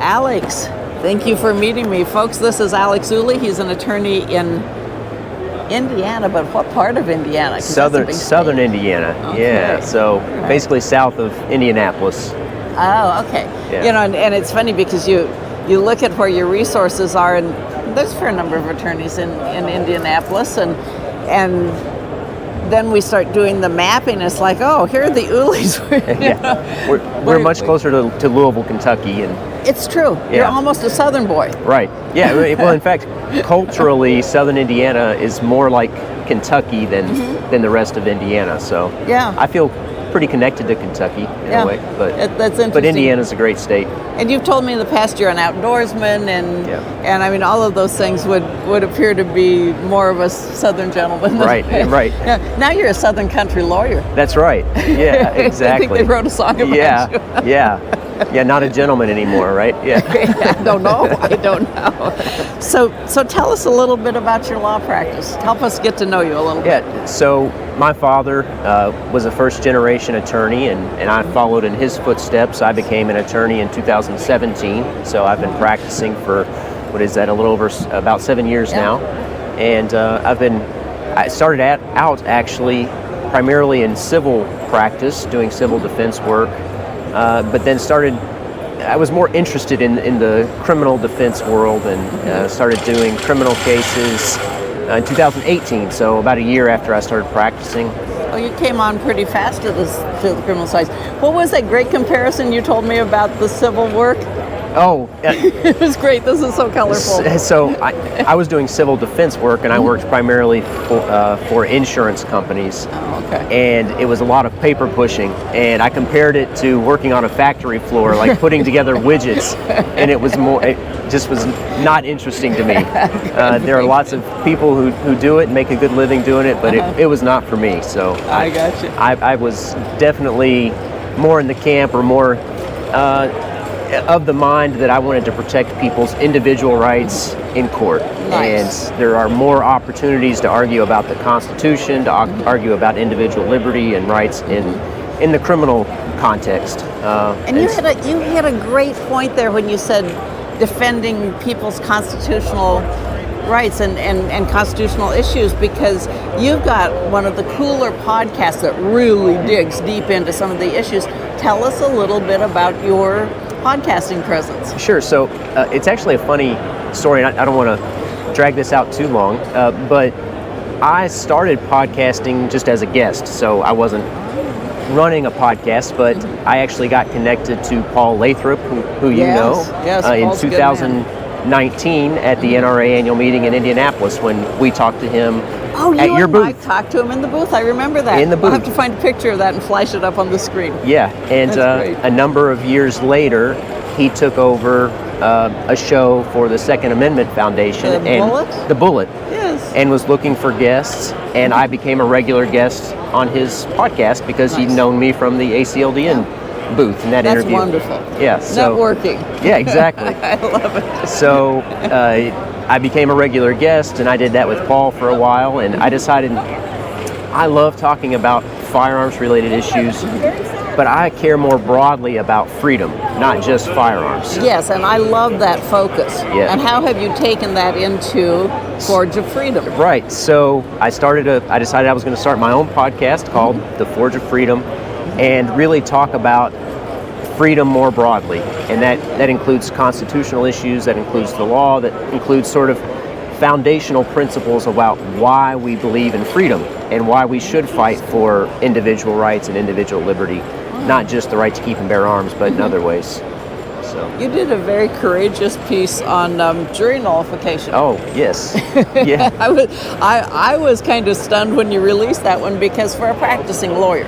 Alex, thank you for meeting me. Folks, this is Alex Ulie. He's an attorney in Indiana, but what part of Indiana? Southern Indiana. Okay. Yeah, so basically south of Indianapolis. Oh, okay. Yeah. You know, and it's funny because you look at where your resources are, and there's a fair number of attorneys in Indianapolis, and then we start doing the mapping. It's like, oh, here are the Ulies. Yeah. We're much closer to Louisville, Kentucky, and it's true. Yeah. You're almost a Southern boy. Right. Yeah. Well, in fact, culturally, Southern Indiana is more like Kentucky than the rest of Indiana. So yeah, I feel pretty connected to Kentucky in a way. But that's interesting. But Indiana's a great state. And you've told me in the past you're an outdoorsman, and I mean all of those things would appear to be more of a Southern gentleman. Right. Right. Yeah. Now you're a Southern country lawyer. That's right. Yeah. Exactly. I think they wrote a song about you. Yeah, not a gentleman anymore, right? Yeah. I don't know. So tell us a little bit about your law practice. Help us get to know you a little bit. Yeah, so my father was a first-generation attorney, and I followed in his footsteps. I became an attorney in 2017, so I've been practicing for, a little over about 7 years now. And I started out actually primarily in civil practice, doing civil defense work. But then I was more interested in the criminal defense world, and started doing criminal cases in 2018, so about a year after I started practicing. Oh, you came on pretty fast to the criminal side. What was that great comparison you told me about the civil work? Oh, it was great. This is so colorful. So I was doing civil defense work, and I worked primarily for insurance companies. Oh, okay. And it was a lot of paper pushing, and I compared it to working on a factory floor, like putting together widgets, and it just was not interesting to me. There are lots of people who do it and make a good living doing it, but it was not for me. So I got you. I was definitely more in the camp, or more of the mind that I wanted to protect people's individual rights in court. Nice. And there are more opportunities to argue about the Constitution, to argue about individual liberty and rights in the criminal context. And you had a great point there when you said defending people's constitutional rights and constitutional issues, because you've got one of the cooler podcasts that really digs deep into some of the issues. Tell us a little bit about your podcasting presence. Sure. So it's actually a funny story, and I don't want to drag this out too long, but I started podcasting just as a guest, so I wasn't running a podcast, but I actually got connected to Paul Lathrop, who you know, in 2019 at the NRA annual meeting in Indianapolis, when we talked to him at your booth. I talked to him in the booth. I remember that. In the booth. I'll have to find a picture of that and flash it up on the screen. Yeah, and a number of years later, he took over a show for the Second Amendment Foundation. The Bullet? Yes. And was looking for guests, and I became a regular guest on his podcast because he'd known me from the ACLDN booth in that interview. That's wonderful. Yeah. So, networking. Yeah, exactly. I love it. So I became a regular guest, and I did that with Paul for a while, and I decided I love talking about firearms-related issues, but I care more broadly about freedom, not just firearms. Yes, and I love that focus. Yeah. And how have you taken that into Forge of Freedom? Right. So I decided I was going to start my own podcast called The Forge of Freedom, and really talk about freedom more broadly. And that includes constitutional issues, that includes the law, that includes sort of foundational principles about why we believe in freedom and why we should fight for individual rights and individual liberty, not just the right to keep and bear arms, but in other ways. So you did a very courageous piece on jury nullification. Oh yes, yeah. I was kind of stunned when you released that one, because for a practicing lawyer,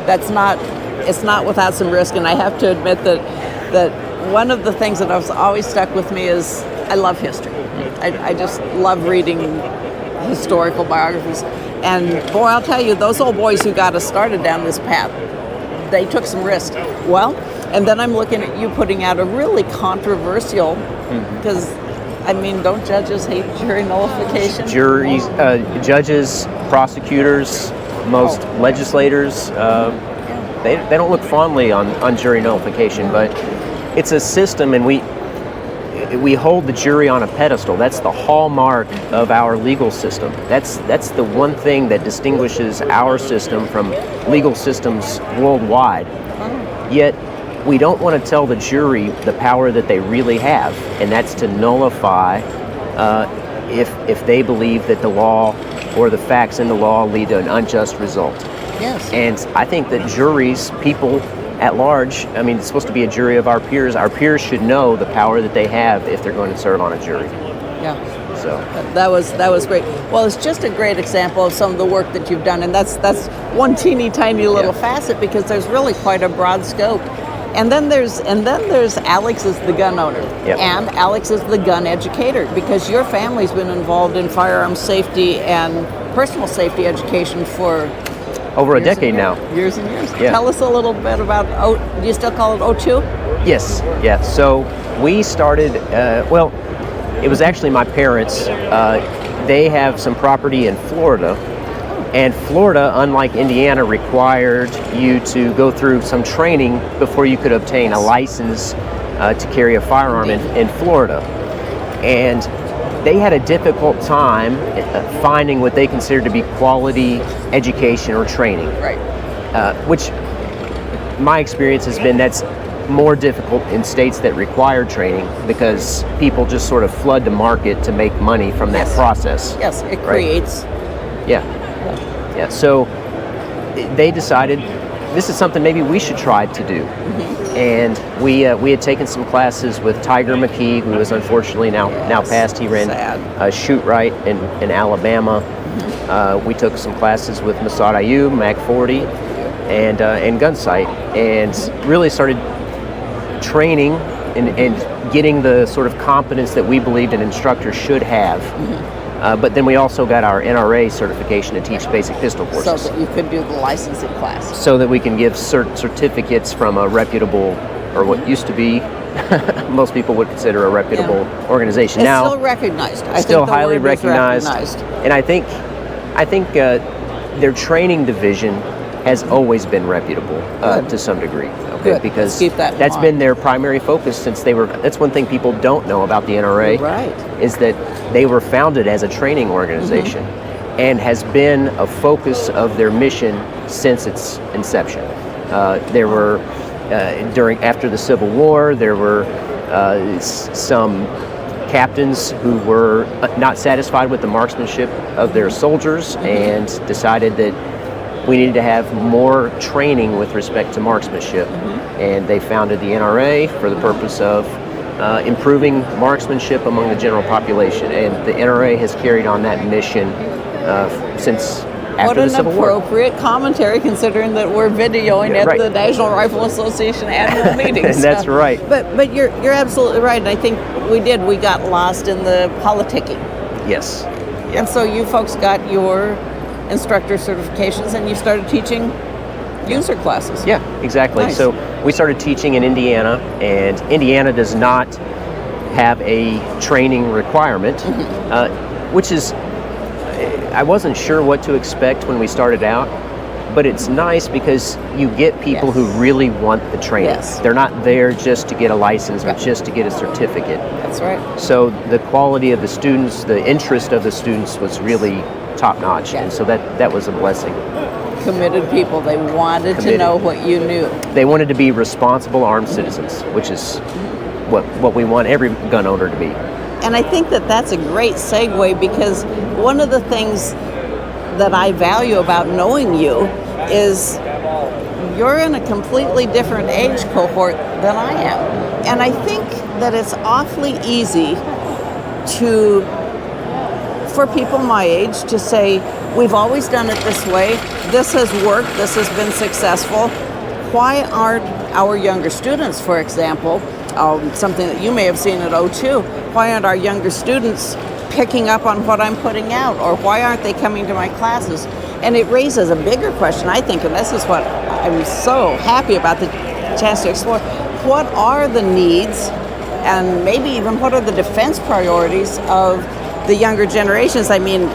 it's not without some risk. And I have to admit that one of the things that has always stuck with me is I love history. I just love reading historical biographies. And boy, I'll tell you, those old boys who got us started down this path, they took some risk. Well, and then I'm looking at you putting out a really controversial, because, I mean, don't judges hate jury nullification? Juries, judges, prosecutors, most legislators, they don't look fondly on jury nullification, but it's a system, and we hold the jury on a pedestal. That's the hallmark of our legal system. That's the one thing that distinguishes our system from legal systems worldwide. Yet we don't want to tell the jury the power that they really have, and that's to nullify if they believe that the law or the facts in the law lead to an unjust result. Yes. And I think that juries, people at large, I mean, it's supposed to be a jury of our peers. Our peers should know the power that they have if they're going to serve on a jury. Yeah. So that was great. Well, it's just a great example of some of the work that you've done, and that's one teeny tiny little facet, because there's really quite a broad scope. And then there's Alex is the gun owner, and Alex is the gun educator, because your family's been involved in firearm safety and personal safety education for over a decade now. Years and years. Yeah. Tell us a little bit about, do you still call it O2? Yes, yeah. So we started, well, it was actually my parents. They have some property in Florida, and Florida, unlike Indiana, required you to go through some training before you could obtain a license to carry a firearm in Florida. And they had a difficult time finding what they considered to be quality education or training. Right. Which my experience has been that's more difficult in states that require training, because people just sort of flood the market to make money from that process. Yes, it creates. Yeah. So they decided this is something maybe we should try to do. And we had taken some classes with Tiger McKee, who is unfortunately now passed. He ran Shoot Right in Alabama. We took some classes with Masad Ayub, Mac 40, and Gunsight, and really started training and getting the sort of competence that we believed an instructor should have. But then we also got our NRA certification to teach basic pistol courses. So that you could do the licensing class. So that we can give certificates from a reputable, or what used to be, most people would consider a reputable organization. It's now still recognized. I still think the highly word is recognized. And I think their training division has always been reputable to some degree. Good. Because Let's keep that that's in been their primary focus since they were. That's one thing people don't know about the NRA. Right. Is that they were founded as a training organization, and has been a focus of their mission since its inception. There were after the Civil War, there were some captains who were not satisfied with the marksmanship of their soldiers, and decided that we needed to have more training with respect to marksmanship. And they founded the NRA for the purpose of improving marksmanship among the general population. And the NRA has carried on that mission since after the Civil War. What an appropriate commentary, considering that we're videoing at the National Rifle Association annual meetings. That's right. But you're absolutely right. And I think we got lost in the politicking. Yes. And so you folks got your instructor certifications, and you started teaching user classes. Yeah, exactly. Nice. So we started teaching in Indiana, and Indiana does not have a training requirement, which is, I wasn't sure what to expect when we started out, but it's nice because you get people who really want the training. Yes. They're not there just to get a license or just to get a certificate. That's right. So the quality of the students, the interest of the students was really top-notch, and so that was a blessing. Committed people. They wanted to know what you knew. They wanted to be responsible armed citizens, which is what we want every gun owner to be. And I think that's a great segue, because one of the things that I value about knowing you is you're in a completely different age cohort than I am. And I think that it's awfully easy for people my age to say, we've always done it this way, this has worked, this has been successful. Why aren't our younger students, for example, something that you may have seen at O2, why aren't our younger students picking up on what I'm putting out, or why aren't they coming to my classes? And it raises a bigger question, I think, and this is what I'm so happy about, the chance to explore. What are the needs, and maybe even what are the defense priorities of the younger generations? I mean,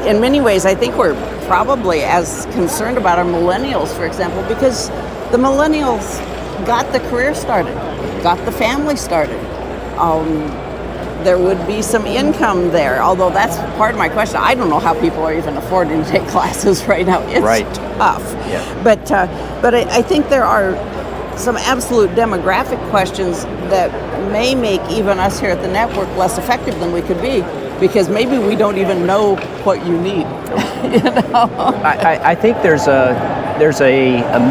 in many ways, I think we're probably as concerned about our millennials, for example, because the millennials got the career started, got the family started. there would be some income there, although that's part of my question. I don't know how people are even affording to take classes right now. It's tough. Yeah. But I think there are some absolute demographic questions that may make even us here at the network less effective than we could be, because maybe we don't even know what you need. You know? I think there's a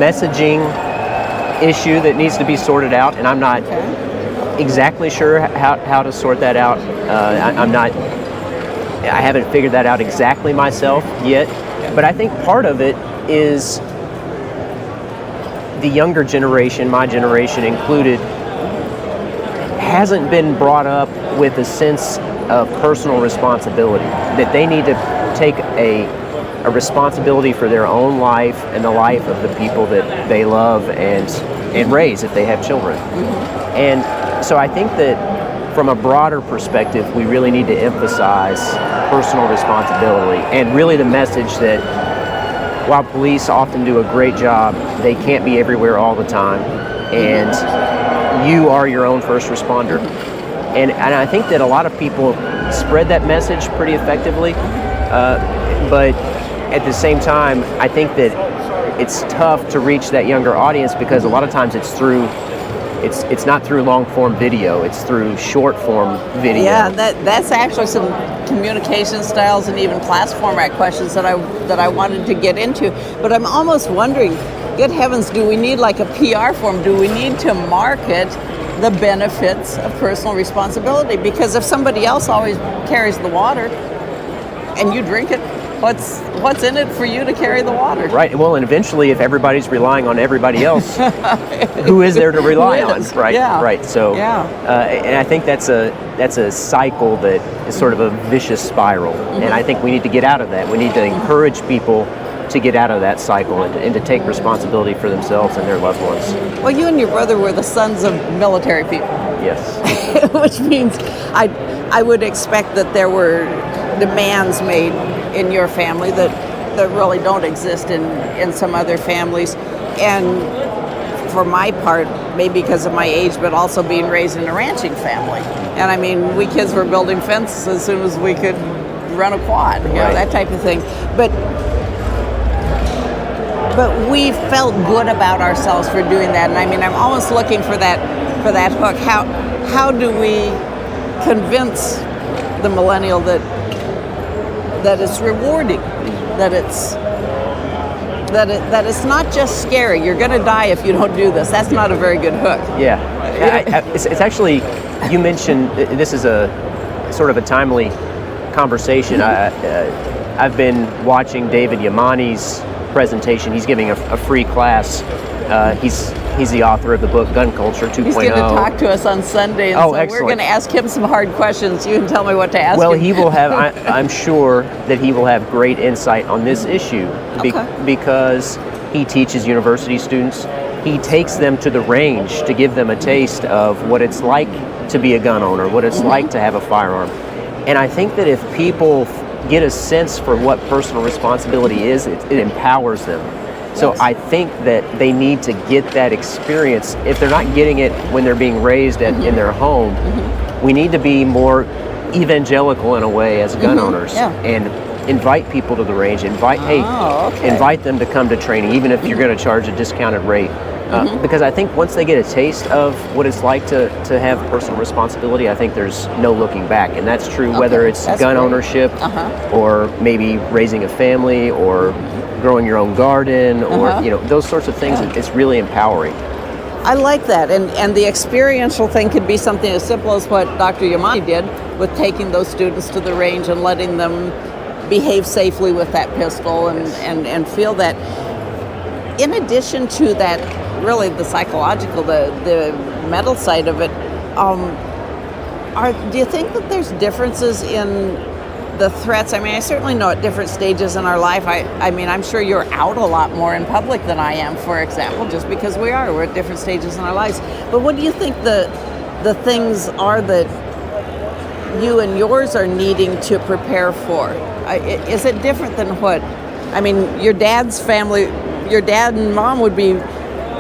messaging issue that needs to be sorted out, and I'm not exactly sure how to sort that out. I haven't figured that out exactly myself yet, but I think part of it is the younger generation, my generation included, hasn't been brought up with a sense of personal responsibility, that they need to take a responsibility for their own life and the life of the people that they love and raise if they have children. And so I think that from a broader perspective, we really need to emphasize personal responsibility, and really the message that while police often do a great job, they can't be everywhere all the time, and you are your own first responder. And I think that a lot of people spread that message pretty effectively, but at the same time, I think that it's tough to reach that younger audience, because a lot of times it's not through long form video, it's through short form video. Yeah, that's actually some communication styles and even class format questions that I wanted to get into. But I'm almost wondering, good heavens, do we need like a PR form? Do we need to market the benefits of personal responsibility? Because if somebody else always carries the water and you drink it, what's in it for you to carry the water? Right. Well, and eventually, if everybody's relying on everybody else, who is there to rely on? Right. Yeah. Right. So, and I think that's a cycle that is sort of a vicious spiral, and I think we need to get out of that. We need to encourage people to get out of that cycle and to take responsibility for themselves and their loved ones. Well, you and your brother were the sons of military people. Yes. Which means I would expect that there were demands made in your family that really don't exist in some other families. And for my part, maybe because of my age, but also being raised in a ranching family. And I mean, we kids were building fences as soon as we could run a quad, you know, that type of thing. But we felt good about ourselves for doing that. And I mean, I'm almost looking for that hook. How do we convince the millennial that it's rewarding, that it's not just scary. You're going to die if you don't do this. That's not a very good hook. Yeah, it's actually, you mentioned this is a sort of a timely conversation. I've been watching David Yamani's presentation. He's giving a free class. He's the author of the book Gun Culture 2.0. He's going to talk to us on Sunday, and so excellent. We're going to ask him some hard questions. You can tell me what to ask him. Well, he will have, I'm sure that he will have great insight on this issue because he teaches university students. He takes them to the range to give them a taste of what it's like to be a gun owner, what it's like to have a firearm. And I think that if people get a sense for what personal responsibility is, it empowers them. So I think that they need to get that experience. If they're not getting it when they're being raised in their home, we need to be more evangelical in a way as gun owners and invite people to the range. Invite them to come to training, even if you're going to charge a discounted rate. Because I think once they get a taste of what it's like to have personal responsibility, I think there's no looking back. And that's true whether it's gun ownership or maybe raising a family or growing your own garden or those sorts of things. It's really empowering. I like that, and the experiential thing could be something as simple as what Dr. Yamani did with taking those students to the range and letting them behave safely with that pistol and feel that. In addition to that, really the psychological, the mental side of it, do you think that there's differences in the threats? I mean, I certainly know at different stages in our life. I mean, I'm sure you're out a lot more in public than I am, for example, just because we're at different stages in our lives. But what do you think the things are that you and yours are needing to prepare for? Is it different than what? I mean, your dad's family, your dad and mom would be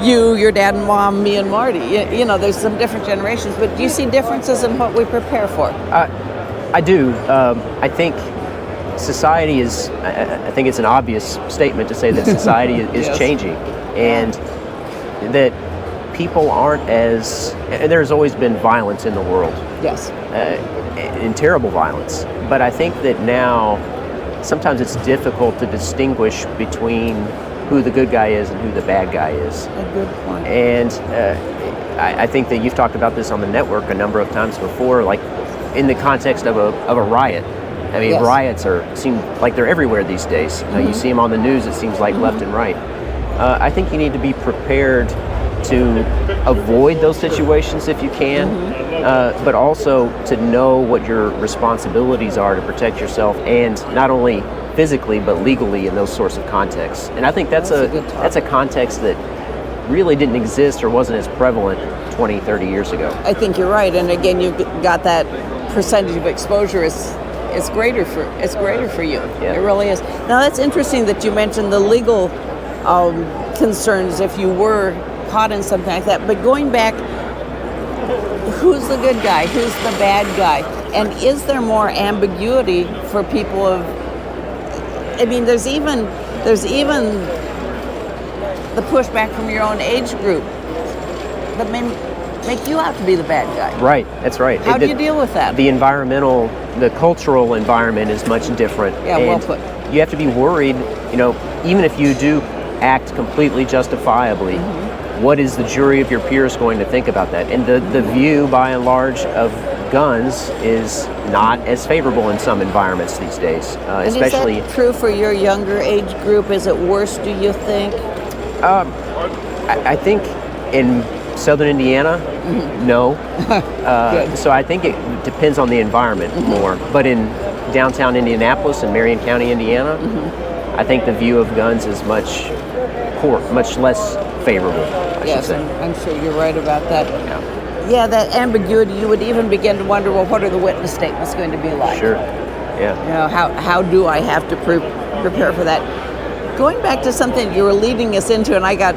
your dad and mom, me and Marty. You know, there's some different generations, but do you see differences in what we prepare for? I do. I think society is, I think it's an obvious statement to say that society is Yes. changing, and that people aren't as, and there's always been violence in the world, Yes. and terrible violence. But I think that now sometimes it's difficult to distinguish between who the good guy is and who the bad guy is. A good point. And I think that you've talked about this on the network a number of times before, like in the context of a riot. I mean, Yes. riots seem like they're everywhere these days. You see them on the news, it seems like left and right. I think you need to be prepared to avoid those situations if you can, but also to know what your responsibilities are to protect yourself, and not only physically but legally in those sorts of contexts. And I think that's a good topic. that's a context that really didn't exist or wasn't as prevalent 20, 30 years ago. I think you're right, and again, you've got that percentage of exposure is greater for you. Yeah. It really is. Now that's interesting that you mentioned the legal concerns if you were caught in something like that. But going back, who's the good guy? Who's the bad guy? And is there more ambiguity for people of? I mean, there's even the pushback from your own age group that may make you out to be the bad guy. Right, that's right. How do you deal with that? The cultural environment is much different. Yeah, and well put. You have to be worried, even if you do act completely justifiably, what is the jury of your peers going to think about that? And the view, by and large, of guns is not as favorable in some environments these days, especially. And is that true for your younger age group? Is it worse, do you think? I think in southern Indiana, no. So I think it depends on the environment more. But in downtown Indianapolis and Marion County, Indiana, I think the view of guns is much less favorable, I should say. I'm sure you're right about that. Yeah, that ambiguity, you would even begin to wonder, well, what are the witness statements going to be like? Sure, yeah. How do I have to prepare for that? Going back to something you were leading us into, and I got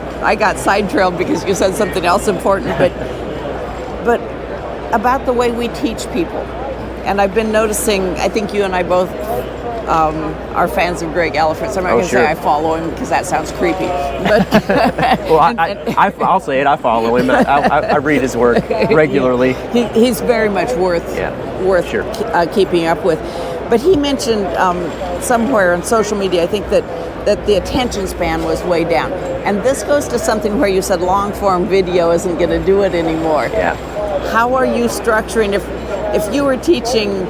sidetrailed because you said something else important, but about the way we teach people. And I've been noticing, I think you and I both are fans of Greg Elephant. So I'm not going to say I follow him because that sounds creepy. But well, I'll say it. I follow him. I read his work regularly. He's very much worth sure. Keeping up with. But he mentioned somewhere on social media, I think that the attention span was way down. And this goes to something where you said long form video isn't going to do it anymore. Yeah. How are you structuring, if you were teaching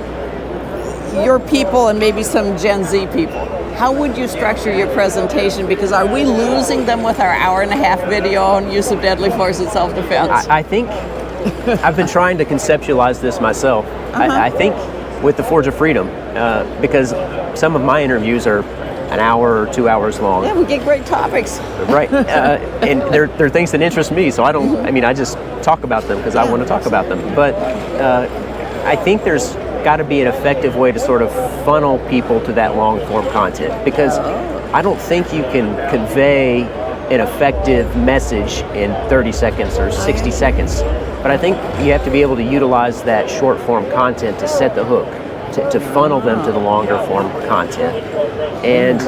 your people and maybe some Gen Z people, how would you structure your presentation? Because are we losing them with our hour-and-a-half video on use of deadly force in self-defense? I think I've been trying to conceptualize this myself. I think with the Forge of Freedom, because some of my interviews are an hour or 2 hours long. Yeah, we get great topics. Right, and they're things that interest me, so I just talk about them because I want to talk about them. But I think there's got to be an effective way to sort of funnel people to that long-form content, because I don't think you can convey an effective message in 30 seconds or 60 seconds. But I think you have to be able to utilize that short-form content to set the hook, to funnel them to the longer-form content. And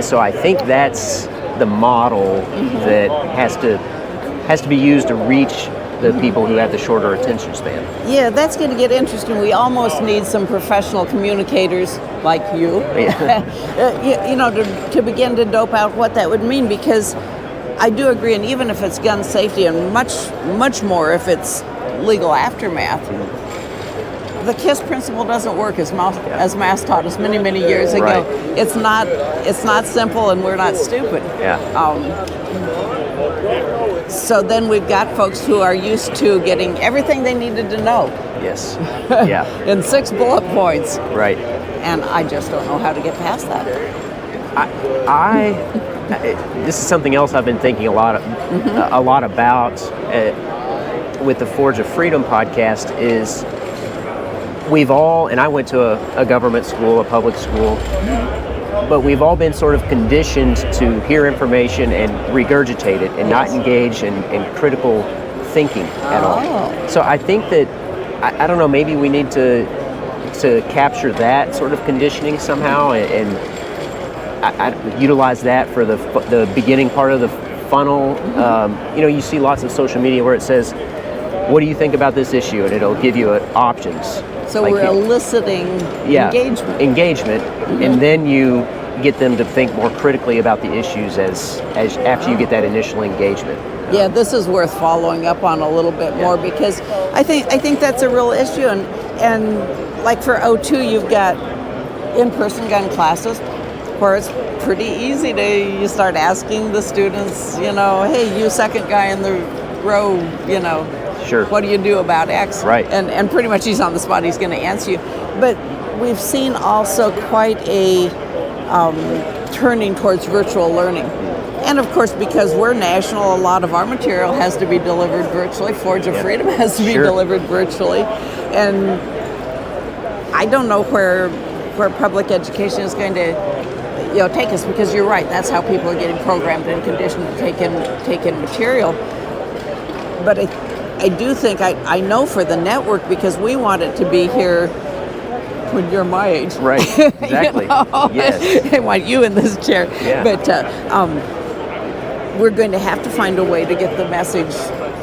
so I think that's the model that has to be used to reach the people who have the shorter attention span. Yeah, that's going to get interesting. We almost need some professional communicators like you, to begin to dope out what that would mean, because I do agree, and even if it's gun safety and much more if it's legal aftermath, the KISS principle doesn't work as Mass taught us many years ago. Right. It's not simple, and we're not stupid. Yeah. So then we've got folks who are used to getting everything they needed to know. Yes. Yeah. In 6 bullet points. Right. And I just don't know how to get past that. This is something else I've been thinking a lot about with the Forge of Freedom podcast is we've all, and I went to a government school, a public school, but we've all been sort of conditioned to hear information and regurgitate it and not engage in critical thinking at all. So I think that, I don't know, maybe we need to capture that sort of conditioning somehow and I utilize that for the beginning part of the funnel. You see lots of social media where it says, what do you think about this issue? And it'll give you options. So we're eliciting engagement. And then you get them to think more critically about the issues as after you get that initial engagement. Yeah, this is worth following up on a little bit more because I think that's a real issue. And like for O2, you've got in-person gun classes where it's pretty easy you start asking the students, hey, you second guy in the row, sure, what do you do about X? Right. And pretty much he's on the spot, he's going to answer you. But we've seen also quite a turning towards virtual learning. And of course, because we're national, a lot of our material has to be delivered virtually. Forge of Freedom has to be delivered virtually. And I don't know where public education is going to take us, because you're right, that's how people are getting programmed and conditioned to take in material. But I do think, I know for the network, because we want it to be here when you're my age. Right, exactly. Yes. I want you in this chair. Yeah. But we're going to have to find a way to get the message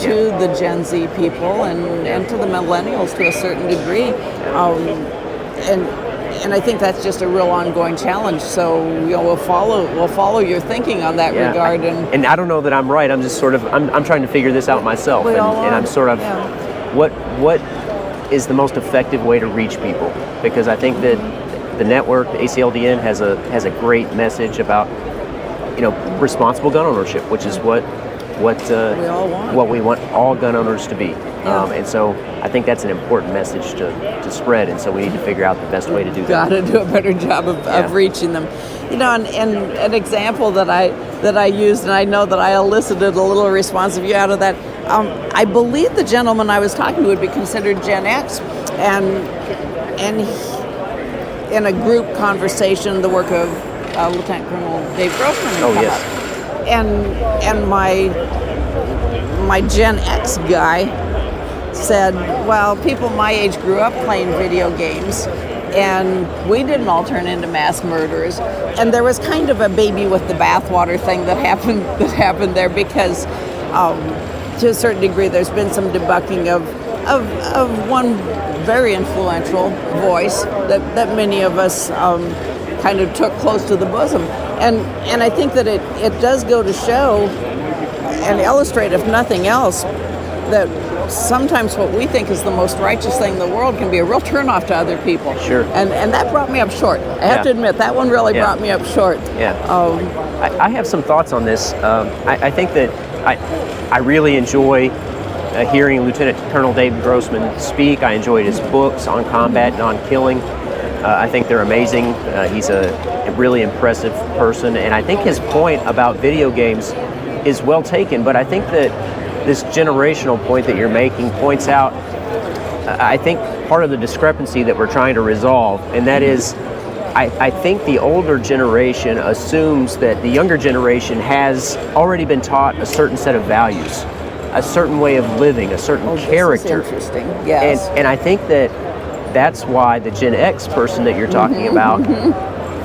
to the Gen Z people and to the millennials to a certain degree. And I think that's just a real ongoing challenge. So we'll follow your thinking on that regard. And I don't know that I'm right. I'm just sort of I'm trying to figure this out myself. And I'm sort of what is the most effective way to reach people? Because I think that the network, the ACLDN, has a great message about responsible gun ownership, which is what we want all gun owners to be. And so I think that's an important message to spread, and so we need to figure out the best way to do that. Got to do a better job of reaching them. And an example that I used, and I know that I elicited a little response of you out of that. I believe the gentleman I was talking to would be considered Gen X, and in a group conversation, the work of Lieutenant Colonel Dave Grossman had come up. And my Gen X guy said, well, people my age grew up playing video games, and we didn't all turn into mass murderers. And there was kind of a baby with the bathwater thing that happened there, because to a certain degree there's been some debunking of one very influential voice that many of us kind of took close to the bosom. And I think that it does go to show and illustrate, if nothing else, that sometimes what we think is the most righteous thing in the world can be a real turnoff to other people. Sure. And that brought me up short. I have to admit, that one really brought me up short. Yeah. I have some thoughts on this. I think that I really enjoy hearing Lieutenant Colonel Dave Grossman speak. I enjoyed his books on combat and on killing. I think they're amazing. He's a really impressive person, and I think his point about video games is well taken, but I think that this generational point that you're making points out, I think, part of the discrepancy that we're trying to resolve, and that is, I think the older generation assumes that the younger generation has already been taught a certain set of values, a certain way of living, a certain character. This is interesting. Yes. And I think that's why the Gen X person that you're talking about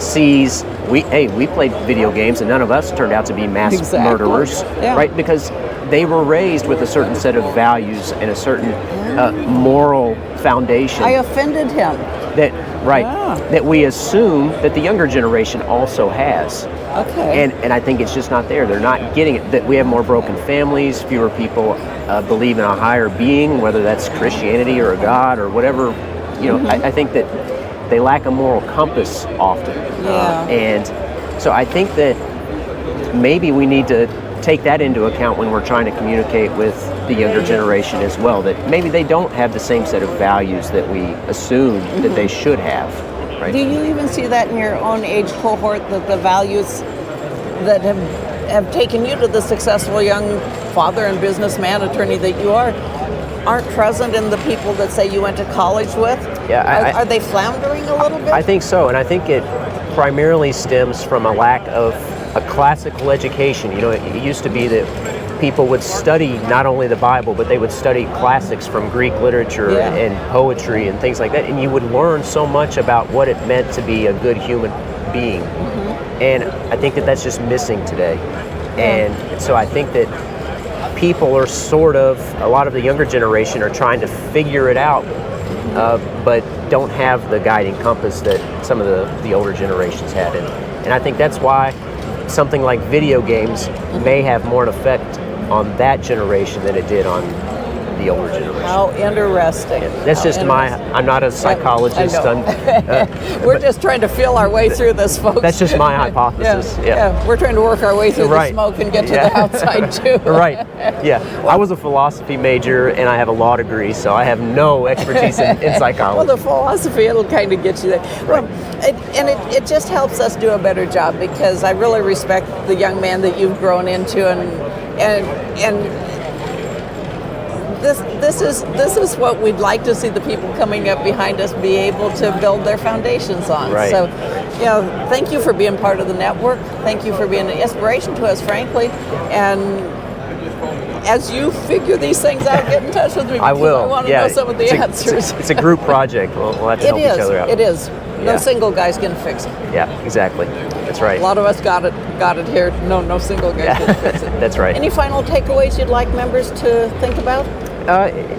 sees, we played video games and none of us turned out to be mass murderers, right? Because they were raised with a certain set of values and a certain moral foundation. I offended him. That we assume that the younger generation also has. Okay. And I think it's just not there. They're not getting it. That we have more broken families, fewer people believe in a higher being, whether that's Christianity or a God or whatever. I think that they lack a moral compass often. And so I think that maybe we need to take that into account when we're trying to communicate with the younger generation as well, that maybe they don't have the same set of values that we assume that they should have. Right? Do you even see that in your own age cohort, that the values that have taken you to the successful young father and businessman, attorney that you aren't present in the people that say you went to college with? Yeah, are they floundering a little bit? I think so, and I think it primarily stems from a lack of a classical education. You know, it used to be that people would study not only the Bible, but they would study classics from Greek literature and poetry and things like that, and you would learn so much about what it meant to be a good human being. And I think that that's just missing today. And so I think that people are a lot of the younger generation are trying to figure it out, but don't have the guiding compass that some of the older generations had. And I think that's why something like video games may have more an effect on that generation than it did on the older generation. How interesting. That's just I'm not a psychologist. We're just trying to feel our way through this, folks. That's just my hypothesis. We're trying to work our way through the smoke and get to the outside too. Right. Yeah. I was a philosophy major and I have a law degree, so I have no expertise in psychology. Well, the philosophy, it'll kind of get you there. Right. Well, it just helps us do a better job, because I really respect the young man that you've grown into, and this is what we'd like to see the people coming up behind us be able to build their foundations on. Right. So, thank you for being part of the network. Thank you for being an inspiration to us, frankly. And as you figure these things out, get in touch with me. I will. I want to know some of the answers. It's a group project. We'll have to help each other out. It is. No single guy's can fix it. Yeah, exactly. That's right. A lot of us got it here. No single guy can fix it. That's right. Any final takeaways you'd like members to think about?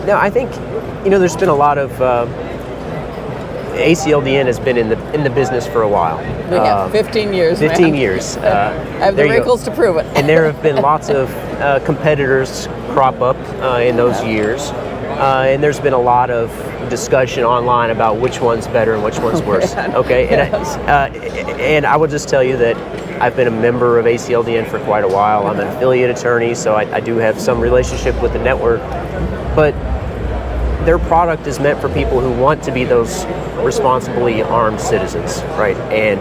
No, I think there's been a lot of ACLDN has been in the business for a while. We have 15 years. 15 years. I have the wrinkles to prove it. And there have been lots of competitors crop up in those years, and there's been a lot of discussion online about which one's better and which one's worse. Okay, and I would just tell you that I've been a member of ACLDN for quite a while. I'm an affiliate attorney, so I do have some relationship with the network. But their product is meant for people who want to be those responsibly armed citizens, right? And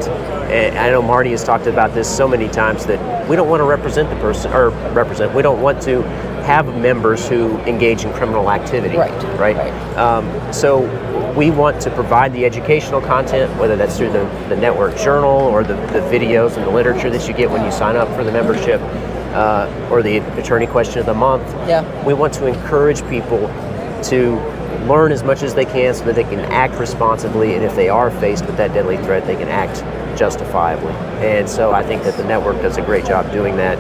I know Marty has talked about this so many times that we don't want to we don't want to have members who engage in criminal activity, right? So we want to provide the educational content, whether that's through the network journal or the videos and the literature that you get when you sign up for the membership, or the attorney question of the month. We want to encourage people to learn as much as they can so that they can act responsibly, and if they are faced with that deadly threat, they can act justifiably. And so I think that the network does a great job doing that.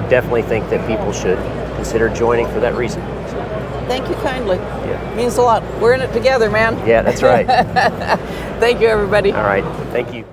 Definitely think that people should consider joining for that reason. Thank you kindly. Yeah. Means a lot. We're in it together, man. Yeah, that's right. Thank you, everybody. All right. Thank you.